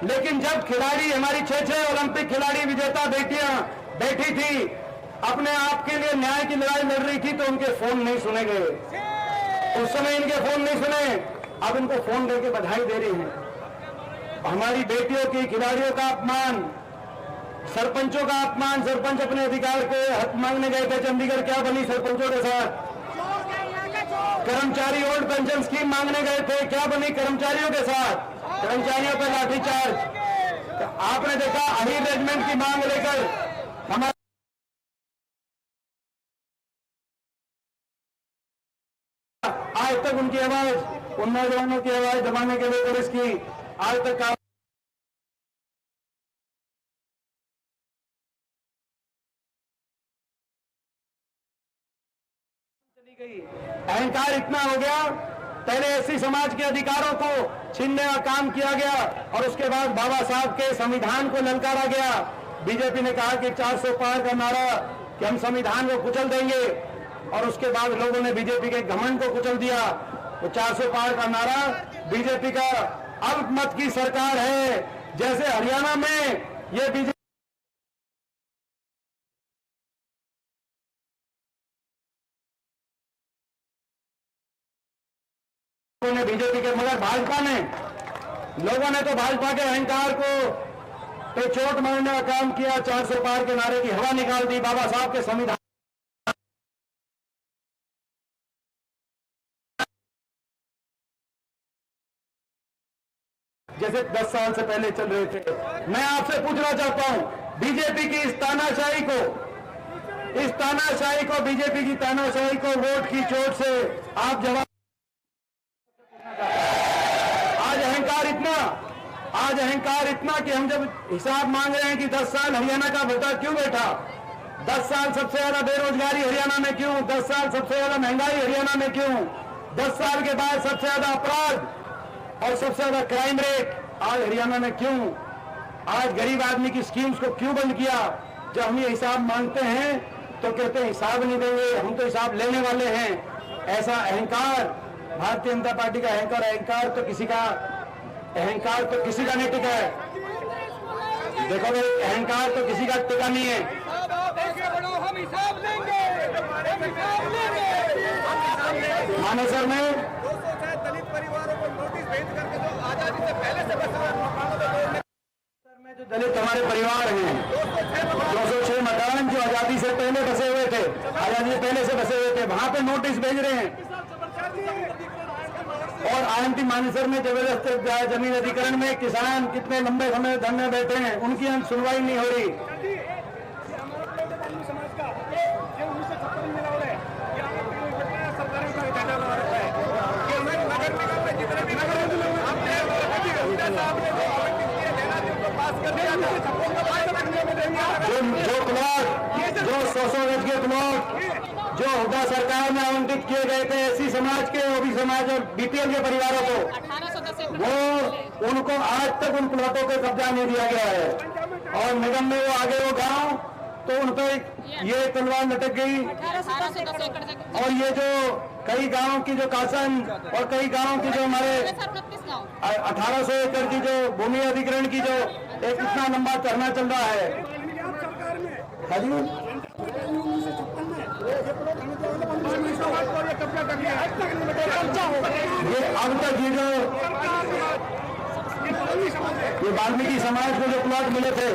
लेकिन जब खिलाड़ी हमारी 6 ओलंपिक खिलाड़ी विजेता बेटियां बैठी थी, अपने आप के लिए न्याय की लड़ाई लड़ रही थी, तो उनके फोन नहीं सुने गए। उस समय इनके फोन नहीं सुने, अब इनको फोन करके बधाई दे रही हैं। हमारी बेटियों की, खिलाड़ियों का अपमान, सरपंचों का अपमान। सरपंच अपने अधिकार के हक मांगने गए थे चंडीगढ़, क्या बनी सरपंचों के साथ? कर्मचारी ओल्ड पेंशन स्कीम मांगने गए थे, क्या बनी कर्मचारियों के साथ? कर्मचारियों पर लाठीचार्ज। तो आपने देखा अहीर रेजिमेंट की मांग लेकर हमारे आज तक उनकी आवाज, उन नौजवानों की आवाज दबाने के लिए पुलिस की आज तक चली गई। अहंकार इतना हो गया, पहले एससी समाज के अधिकारों को छीनने का काम किया गया और उसके बाद बाबा साहब के संविधान को ललकारा गया। बीजेपी ने कहा कि 400 पार का नारा कि हम संविधान को कुचल देंगे, और उसके बाद लोगों ने बीजेपी के घमंड को कुचल दिया। तो 400 पार का नारा बीजेपी का अल्पमत की सरकार है। जैसे हरियाणा में ये बीजेपी ने बीजेपी के, मगर भाजपा ने, लोगों ने तो भाजपा के अहंकार को तो चोट मारने का काम किया। 400 पार के नारे की हवा निकाल दी। बाबा साहब के संविधान जैसे 10 साल से पहले चल रहे थे। मैं आपसे पूछना चाहता हूं, बीजेपी की इस तानाशाही को, बीजेपी की तानाशाही को वोट की चोट से आप जवाब। आज अहंकार इतना कि हम जब हिसाब मांग रहे हैं कि 10 साल हरियाणा का बेटा क्यों बैठा, 10 साल सबसे ज्यादा बेरोजगारी हरियाणा में क्यों, 10 साल सबसे ज्यादा महंगाई हरियाणा में क्यों, 10 साल के बाद सबसे ज्यादा अपराध और सबसे ज्यादा क्राइम रेट आज हरियाणा में क्यों, आज गरीब आदमी की स्कीम्स को क्यों बंद किया। जब हम ये हिसाब मांगते हैं तो कहते हैं हिसाब नहीं देंगे, हम तो हिसाब लेने वाले हैं। ऐसा अहंकार भारतीय जनता पार्टी का अहंकार तो किसी का नहीं टिका है। देखो भाई, अहंकार तो किसी का टिका नहीं है। मानेसर में दलित परिवारों को नोटिस भेज करके जो आजादी से पहले से बसे जो दलित हमारे परिवार हैं, 206 मकान जो आजादी से पहले बसे हुए थे, आजादी से पहले से बसे हुए थे, वहां पे नोटिस भेज रहे हैं। और आईएमटी मानेसर में जबरदस्त जमीन अधिग्रहण में किसान कितने लंबे समय धरने बैठे हैं, उनकी सुनवाई नहीं हो रही। जो 100 गज के प्लॉट जो हुड्डा सरकार में आवंटित किए गए थे एससी समाज के, ओबी समाज और बीपीएल के परिवारों को, वो उनको आज तक उन प्लॉटों पे कब्जा नहीं दिया गया है। और निगम में वो आगे वो गांव, तो उन पर ये तलवार लटक गई। और ये जो कई गांवों की जो कासन और कई गांवों की जो हमारे 1800 एकड़ की जो भूमि अधिग्रहण की जो एक इतना लंबा धरना चल रहा है। ये अब तक ये वाल्मीकि समाज को जो प्लॉट मिले थे,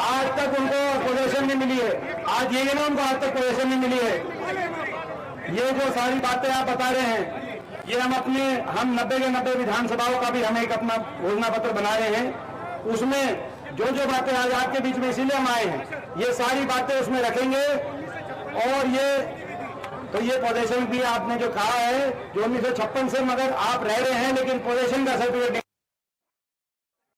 आज तक उनको पोजीशन नहीं मिली है। आज ये ना उनको आज तक पोजीशन नहीं मिली है। ये जो सारी बातें आप बता रहे हैं, ये हम 90 के 90 विधानसभाओं का भी हम एक अपना घोषणा पत्र बना रहे हैं। उसमें जो बातें आज आपके बीच में इसीलिए हम आए हैं, ये सारी बातें उसमें रखेंगे। और ये पोजीशन भी आपने जो कहा है, जो 1956 से मगर आप रह रहे हैं, लेकिन पोजीशन का सर्टिफिकेट